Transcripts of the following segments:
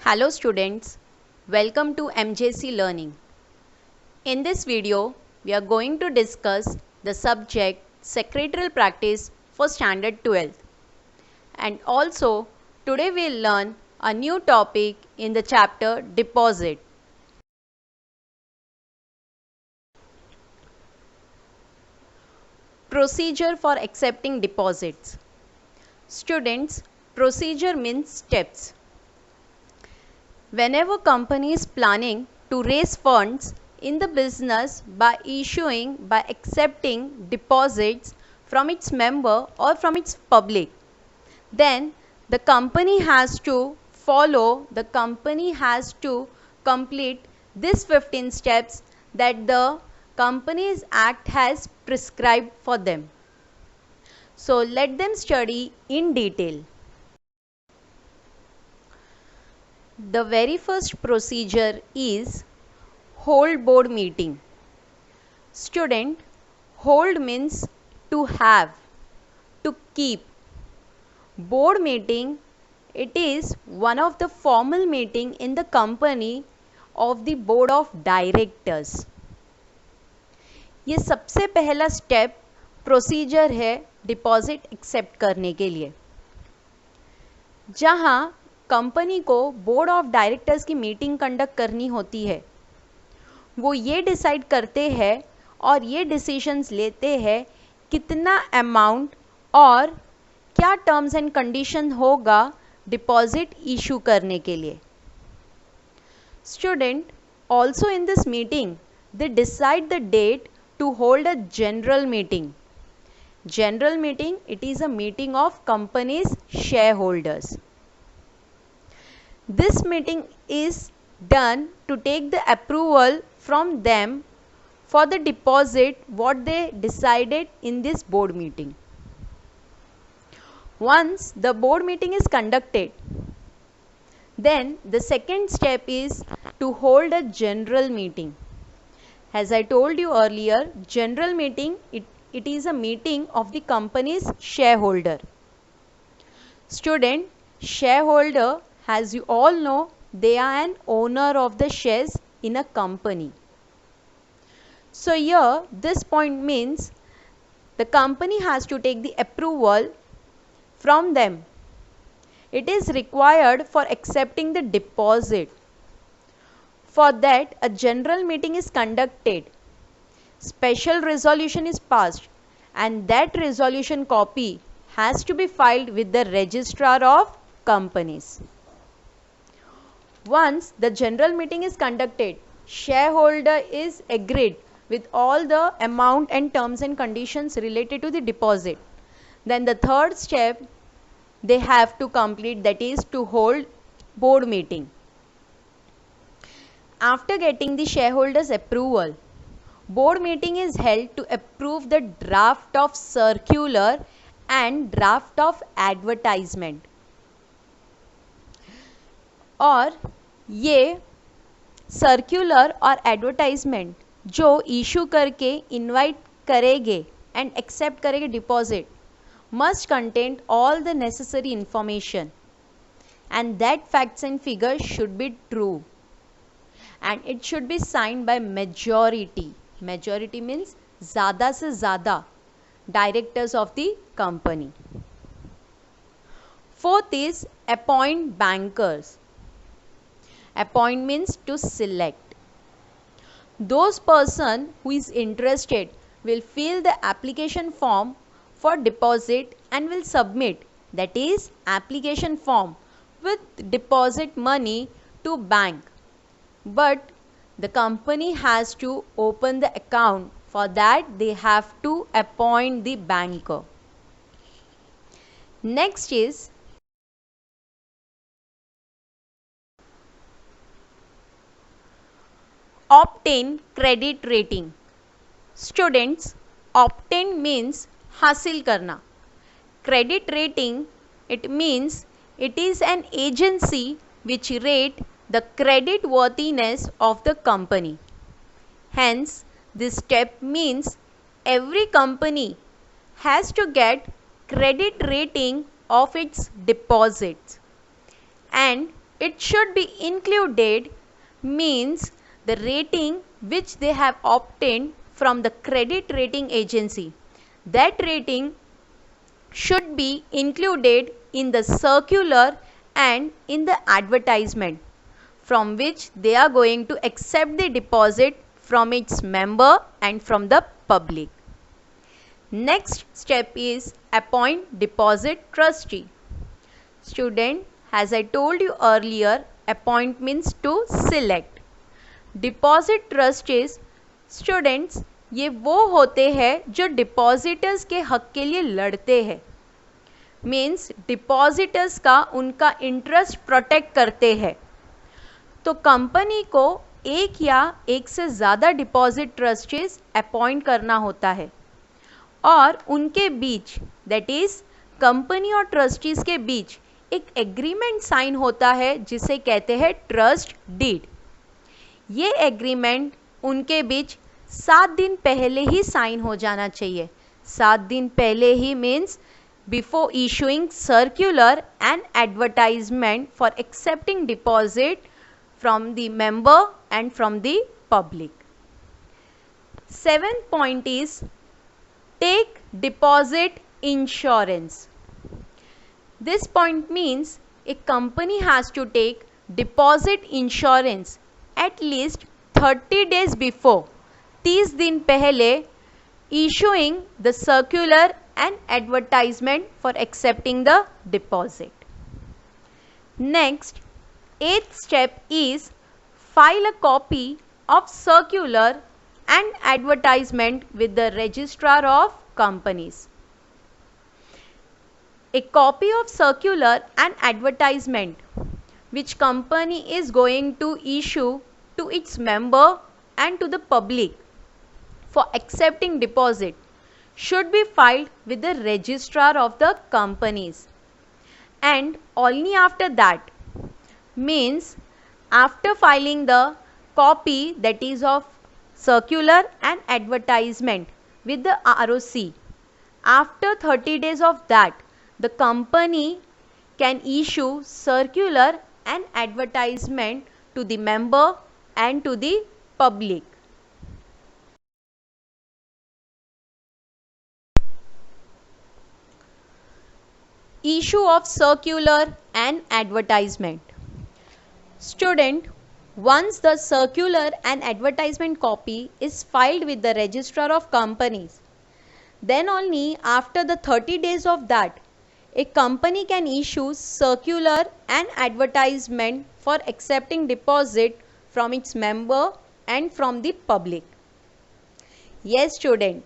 Hello students, welcome to MJC Learning. In this video, we are going to discuss the subject Secretarial Practice for Standard 12th. And also, today we will learn a new topic in the chapter Deposit. Procedure for accepting deposits. Students, procedure means steps. Whenever company is planning to raise funds in the business by accepting deposits from its member or from its public, then the company has to complete these 15 steps that the Companies Act has prescribed for them. So let them study in detail. The very first procedure is hold board meeting. Student, hold means to have, to keep. Board meeting, it is one of the formal meeting in the company of the board of directors. ये सबसे पहला step procedure है deposit accept करने के लिए, जहां company को board of directors की मीटिंग कंडक्ट करनी होती है. वो ये डिसाइड करते हैं और ये डिसीजंस लेते हैं कितना अमाउंट और क्या टर्म्स एंड कंडीशन होगा डिपॉजिट इशू करने के लिए. Student, also in this meeting they decide the date to hold a general meeting. General meeting, it is a meeting of company's shareholders. This meeting is done to take the approval from them for the deposit what they decided in this board meeting. Once the board meeting is conducted, then the second step is to hold a general meeting. As I told you earlier, general meeting, it is a meeting of the company's shareholder. Student, shareholder, as you all know, they are an owner of the shares in a company. So here, this point means the company has to take the approval from them. It is required for accepting the deposit. For that, a general meeting is conducted, special resolution is passed, and that resolution copy has to be filed with the registrar of companies. Once the general meeting is conducted, shareholder is agreed with all the amount and terms and conditions related to the deposit. Then the third step they have to complete, that is to hold board meeting. After getting the shareholders' approval, board meeting is held to approve the draft of circular and draft of advertisement. और ये circular और advertisement जो issue करके invite करेंगे and accept करेंगे deposit must contain all the necessary information, and that facts and figures should be true, and it should be signed by majority. Majority means ज़्यादा से ज़्यादा directors of the company. Fourth is appoint bankers. Appoint means to select. Those person who is interested will fill the application form for deposit and will submit, that is application form with deposit money to bank. But the company has to open the account. For that they have to appoint the banker. Next is obtain credit rating. Students, obtain means हासिल करना. Credit rating, it means it is an agency which rate the credit worthiness of the company. Hence, this step means every company has to get credit rating of its deposits, and it should be included means the rating which they have obtained from the credit rating agency. That rating should be included in the circular and in the advertisement from which they are going to accept the deposit from its member and from the public. Next step is appoint deposit trustee. Student, as I told you earlier, appoint means to select. Deposit trustees students ये वो होते हैं जो depositors के हक के लिए लड़ते हैं, मीन्स डिपॉजिटर्स का उनका इंटरेस्ट प्रोटेक्ट करते हैं. तो कंपनी को एक या एक से ज़्यादा डिपॉजिट ट्रस्टीज अपॉइंट करना होता है और उनके बीच, दैट इज़ कंपनी और ट्रस्टीज के बीच एक एग्रीमेंट साइन होता है जिसे कहते हैं ट्रस्ट डीड. ये एग्रीमेंट उनके बीच 7 दिन पहले ही साइन हो जाना चाहिए. 7 दिन पहले ही means before issuing circular and advertisement for accepting deposit from the member and from the public. 7th point is take deposit insurance. This point means a company has to take deposit insurance at least 30 days before, 30 दिन पहले, issuing the circular and advertisement for accepting the deposit. Next, 8th step is file a copy of circular and advertisement with the registrar of companies. A copy of circular and advertisement which company is going to issue to its member and to the public for accepting deposit should be filed with the registrar of the companies, and only after that, means after filing the copy, that is of circular and advertisement with the ROC, after 30 days of that, the company can issue circular and advertisement to the member and to the public. Issue of circular and advertisement. Student, once the circular and advertisement copy is filed with the registrar of companies, then only after the 30 days of that, a company can issue circular and advertisement for accepting deposit from its member and from the public. Yes, student,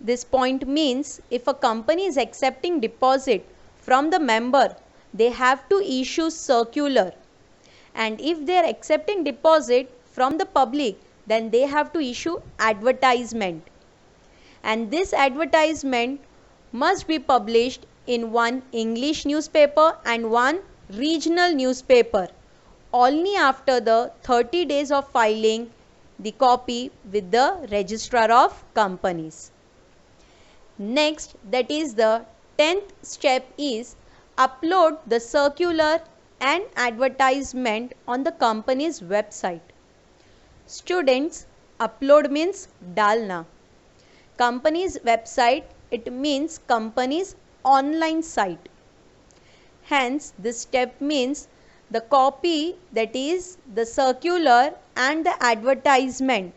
this point means if a company is accepting deposit from the member, they have to issue circular, and if they are accepting deposit from the public, then they have to issue advertisement, and this advertisement must be published in one English newspaper and one regional newspaper only after the 30 days of filing the copy with the registrar of companies. Next, that is the 10th step is upload the circular and advertisement on the company's website. Students, upload means dalna. Company's website, it means company's online site. Hence, this step means the copy, that is the circular and the advertisement,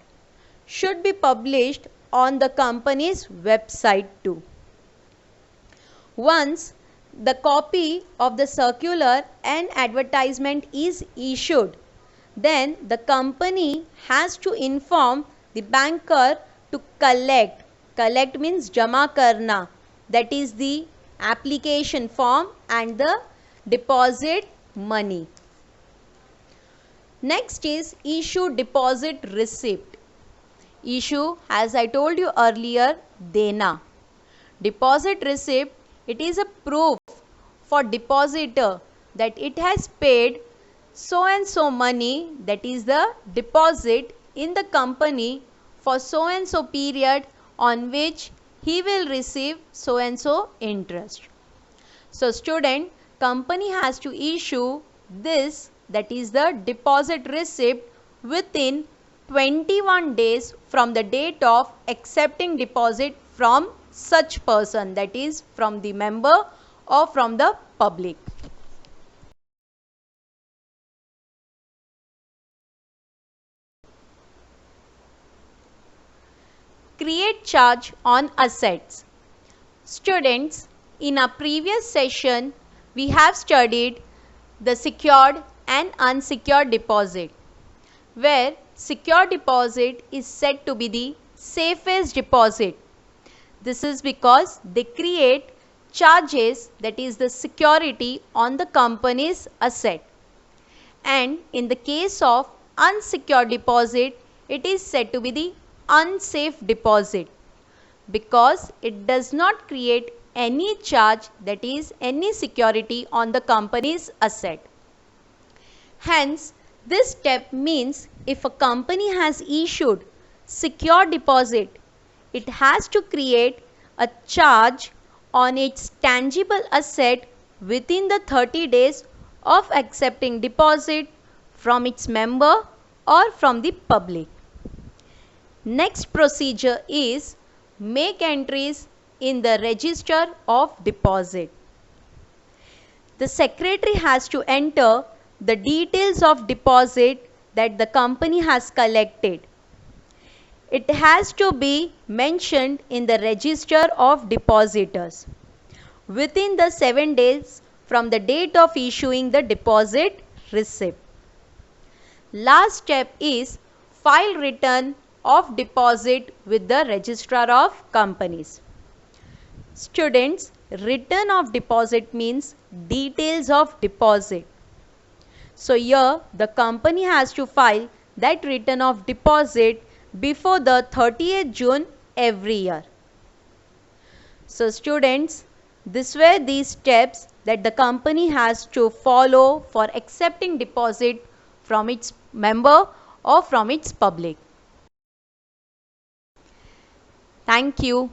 should be published on the company's website too. Once the copy of the circular and advertisement is issued, then the company has to inform the banker to collect. Collect means jama karna, that is the application form and the deposit money. Next is issue deposit receipt. Issue, as I told you earlier, dena. Deposit receipt, it is a proof for depositor that it has paid so and so money, that is the deposit in the company for so and so period on which he will receive so and so interest. So student, company has to issue this, that is the deposit receipt, within 21 days from the date of accepting deposit from such person, that is from the member or from the public. Create charge on assets. Students, in our previous session, we have studied the secured and unsecured deposit, where secured deposit is said to be the safest deposit. This is because they create charges, that is the security on the company's asset. And in the case of unsecured deposit, it is said to be the unsafe deposit because it does not create any charge, that is any security on the company's asset. Hence, this step means if a company has issued secure deposit, it has to create a charge on its tangible asset within the 30 days of accepting deposit from its member or from the public. Next procedure is make entries in the register of deposit. The secretary has to enter the details of deposit that the company has collected. It has to be mentioned in the register of depositors within the 7 days from the date of issuing the deposit receipt. Last step is file return of deposit with the registrar of companies. Students, return of deposit means details of deposit. So here the company has to file that return of deposit before the 30th June every year. So students, these were these steps that the company has to follow for accepting deposit from its member or from its public. Thank you.